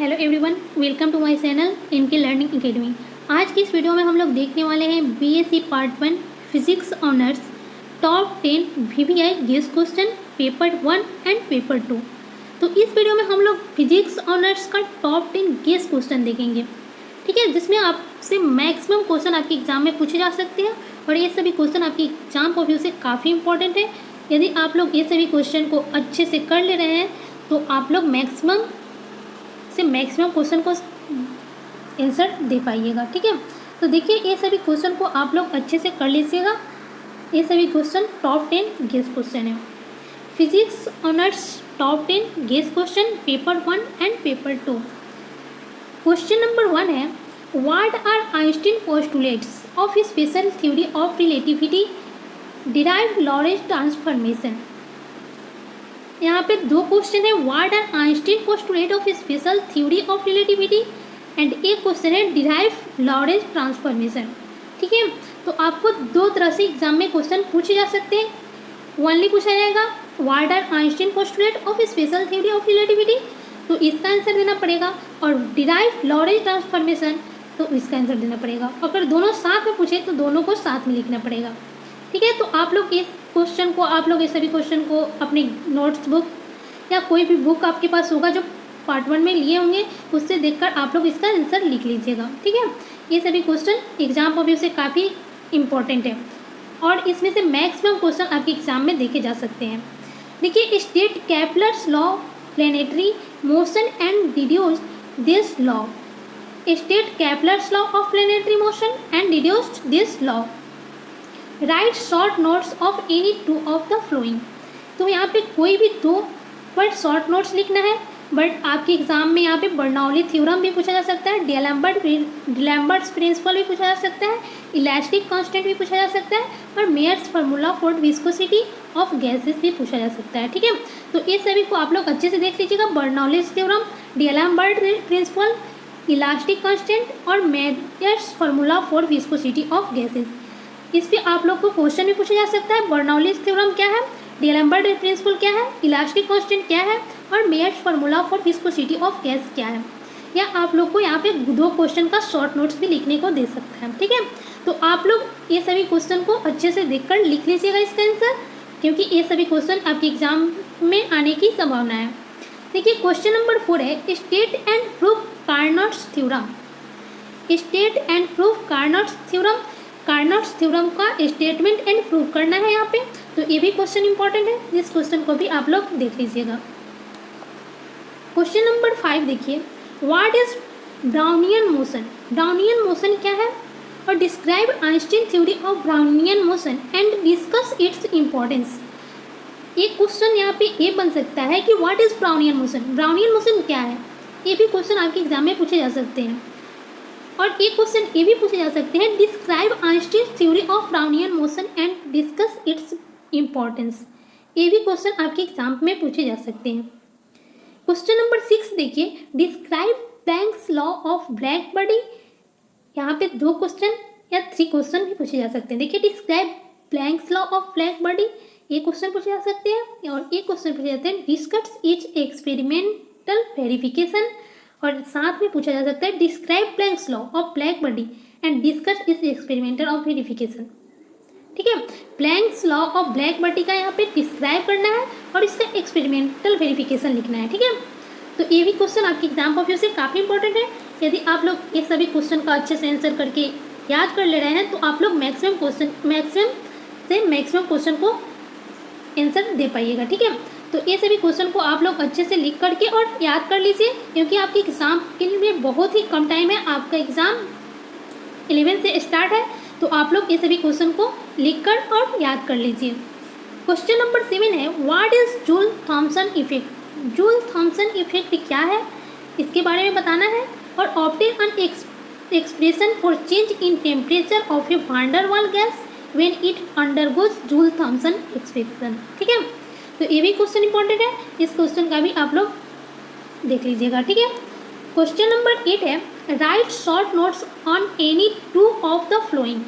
Hello everyone, welcome to my channel इनके learning academy. आज की इस वीडियो में हम लोग देखने वाले हैं BSc part 1 physics honours top 10 VVI guess question paper 1 and paper 2। तो इस वीडियो में हम लोग फिजिक्स ऑनर्स का टॉप 10 गेस क्वेश्चन देखेंगे, ठीक है, जिसमें आपसे मैक्सिमम क्वेश्चन आपके एग्जाम में पूछे जा सकते हैं और ये सभी क्वेश्चन आपकी एग्जाम को व्यू से काफ़ी इंपॉर्टेंट है। यदि आप लोग ये सभी क्वेश्चन को अच्छे से कर ले रहे हैं तो आप लोग मैक्सिमम क्वेश्चन को आंसर दे पाइएगा, ठीक है। तो देखिए, ये सभी क्वेश्चन को आप लोग अच्छे से कर लीजिएगा। ये सभी क्वेश्चन टॉप 10 गेस क्वेश्चन है। Physics honours top 10 guess question paper 1 and paper 2। Question number 1 है, what are Einstein postulates of special theory of relativity derived Lorentz transformation. यहाँ पे दो क्वेश्चन है, what are Einstein postulate of special theory of relativity and एक question है derive Lorentz transformation, ठीक है। तो आपको दो तरह से एग्जाम में क्वेश्चन पूछे जा सकते हैं। ओनली पूछा जाएगा what are Einstein postulate of special theory of relativity, तो इसका आंसर देना पड़ेगा, और डिराइव लॉरेंस ट्रांसफॉर्मेशन तो इसका आंसर देना पड़ेगा। अगर दोनों साथ में पूछे तो दोनों को साथ में लिखना पड़ेगा, ठीक है। तो आप लोग इस सभी क्वेश्चन को अपनी नोट्स बुक या कोई भी बुक आपके पास होगा जो पार्ट 1 में लिए होंगे, उससे देखकर आप लोग इसका आंसर लिख लीजिएगा, ठीक है। ये सभी क्वेश्चन एग्जाम पॉइंट से काफ़ी इंपॉर्टेंट है और इसमें से मैक्सिमम क्वेश्चन आपके एग्जाम में देखे जा सकते हैं। देखिए, state Kepler's law planetary motion and deduce this law. State Kepler's law of planetary motion and deduce this law. Right short notes of any two of the flowing. तो यहाँ पे कोई भी दो पर शॉर्ट नोट्स लिखना है, बट आपके एग्जाम में यहाँ पे बर्नौली थ्योरम भी पूछा जा सकता है, डीलैम्बर्ट्स प्रिंसिपल भी पूछा जा सकता है, इलास्टिक कांस्टेंट भी पूछा जा सकता है, और Meyer's formula for viscosity of gases भी पूछा जा सकता है, ठीक है। तो ये सभी को आप लोग अच्छे से देख लीजिएगा, Bernoulli theorem, d'Alembert principle, elastic constant और Meyer's formula for viscosity of gases. इस पर आप लोग को क्वेश्चन भी पूछा जा सकता है, बर्नौली थ्योरम क्या है, डीलैम्बर्ट प्रिंसिपल क्या है, इलास्टिक कांस्टेंट क्या है, और Meyer's formula for viscosity of gas क्या है। या आप लोग को यहाँ पे दो क्वेश्चन का शॉर्ट नोट्स भी लिखने को दे सकता है, ठीक है। तो आप लोग ये सभी क्वेश्चन को अच्छे से देखकर लिख लीजिएगा इसका आंसर, क्योंकि ये सभी क्वेश्चन आपके एग्जाम में आने की संभावना है। देखिए, क्वेश्चन नंबर 4 है, state and proof Carnot's theorem. State and proof Carnot's theorem. Carnot's theorem का स्टेटमेंट एंड प्रूव करना है यहाँ पे, तो ये भी क्वेश्चन इंपॉर्टेंट है। इस क्वेश्चन को भी आप लोग देख लीजिएगा। क्वेश्चन नंबर 5 देखिए, what is Brownian motion. Brownian motion क्या है, और describe Einstein theory of Brownian motion and discuss its importance. एक क्वेश्चन यहाँ पे ये बन सकता है कि what is Brownian motion. Brownian motion क्या है, ये भी क्वेश्चन आपके एग्जाम में पूछे जा सकते हैं। और एक क्वेश्चन ये भी पूछे जा सकते हैं, describe Einstein theory of Brownian motion and discuss its importance. ये भी क्वेश्चन आपके एग्जाम में पूछे जा सकते हैं। क्वेश्चन नंबर 6 देखिए, describe planks law of black body. यहाँ पे 2 क्वेश्चन या 3 क्वेश्चन भी पूछे जा सकते हैं। देखिए, describe planks law of black body, ये क्वेश्चन पूछे जा सकते हैं, और एक क्वेश्चन पूछे जाते हैं, डिस्कस इच एक्सपेरिमेंटल वेरिफिकेशन, और साथ में पूछा जा सकता है, describe planks law of black body and discuss इस एक्सपेरिमेंटल ऑफ वेरिफिकेशन, ठीक है। Planks law of black body का यहाँ पे डिस्क्राइब करना है और इसका एक्सपेरिमेंटल वेरिफिकेशन लिखना है, ठीक है। तो ये भी क्वेश्चन आपके एग्जाम पॉइंट से काफ़ी इंपॉर्टेंट है। यदि आप लोग ये सभी क्वेश्चन का अच्छे से आंसर करके याद कर ले रहे हैं तो आप लोग मैक्सिमम क्वेश्चन को आंसर दे पाइएगा, ठीक है। तो ये सभी क्वेश्चन को आप लोग अच्छे से लिख करके और याद कर लीजिए, क्योंकि आपके एग्ज़ाम के लिए बहुत ही कम टाइम है। आपका एग्ज़ाम 11 से स्टार्ट है, तो आप लोग ये सभी क्वेश्चन को लिख कर और याद कर लीजिए। क्वेश्चन नंबर 7 है, what is Joule Thomson effect. Joule Thomson effect क्या है, इसके बारे में बताना है, और obtain an expression for change in temperature of a van der Waals gas when it undergoes Joule Thomson expression, ठीक है। तो ये भी क्वेश्चन इंपॉर्टेंट है, इस क्वेश्चन का भी आप लोग देख लीजिएगा, ठीक है। क्वेश्चन नंबर 8 है, right short notes on any 2 of the flowing.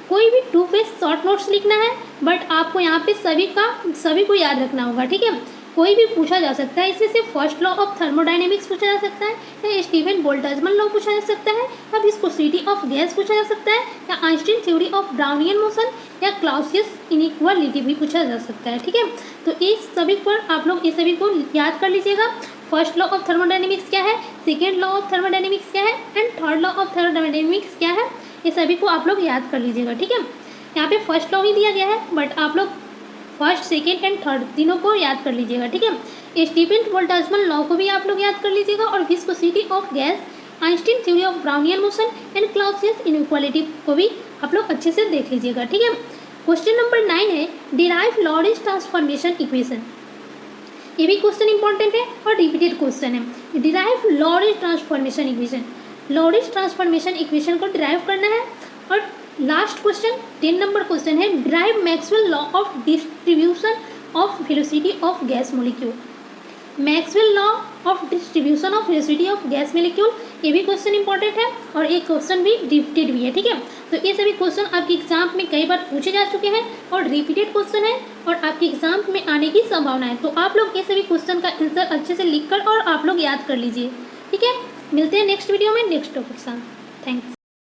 कोई भी 2 पे शॉर्ट नोट्स लिखना है, बट आपको यहाँ पे सभी को याद रखना होगा, ठीक है। कोई भी पूछा जा सकता है। इसमें से फर्स्ट लॉ ऑफ थर्मोडायनेमिक्स पूछा जा सकता है, या स्टीफन बोल्ट्जमैन लॉ पूछा जा सकता है, या विस्कोसिटी ऑफ गैस पूछा जा सकता है, या Einstein theory of Brownian motion, या क्लाउसियस इनइक्वालिटी भी पूछा जा सकता है। ठीक है, तो इस सभी पर आप लोग इस सभी को याद कर लीजिएगा। फर्स्ट लॉ ऑफ थर्मोडायनेमिक्स क्या है, सेकेंड लॉ ऑफ थर्मोडायनेमिक्स क्या है, and third law of thermodynamics क्या है, ये सभी को आप लोग याद कर लीजिएगा। ठीक है, यहाँ पे फर्स्ट लॉ ही दिया गया है, बट आप लोग फर्स्ट, सेकेंड एंड थर्ड तीनों को याद कर लीजिएगा। ठीक है, स्टीफन बोल्ट्जमैन लॉ को भी आप लोग याद कर लीजिएगा, और viscosity of gas, Einstein theory of Brownian motion and Clausius inequality को भी आप लोग अच्छे से देख लीजिएगा। ठीक है, क्वेश्चन नंबर 9 है डिराइव लॉरेंज ट्रांसफॉर्मेशन इक्वेशन। ये भी क्वेश्चन इंपॉर्टेंट है और रिपीटेड क्वेश्चन है। Derive Lorentz transformation equation, Lorentz transformation equation को डिराइव करना है। और लास्ट क्वेश्चन 10 नंबर क्वेश्चन है derive Maxwell law of distribution of velocity of gas molecule. Maxwell law of distribution of velocity of gas molecule, ये भी question important है और एक क्वेश्चन भी रिपीटेड भी है। ठीक है, तो ये सभी क्वेश्चन आपके एग्जाम में कई बार पूछे जा चुके हैं और रिपीटेड क्वेश्चन है और आपके एग्जाम में आने की संभावना है। तो आप लोग ये सभी क्वेश्चन का आंसर अच्छे से लिख कर और आप लोग याद कर लीजिए। ठीक है, मिलते हैं नेक्स्ट वीडियो में नेक्स्ट टॉपिक के साथ। थैंक्स।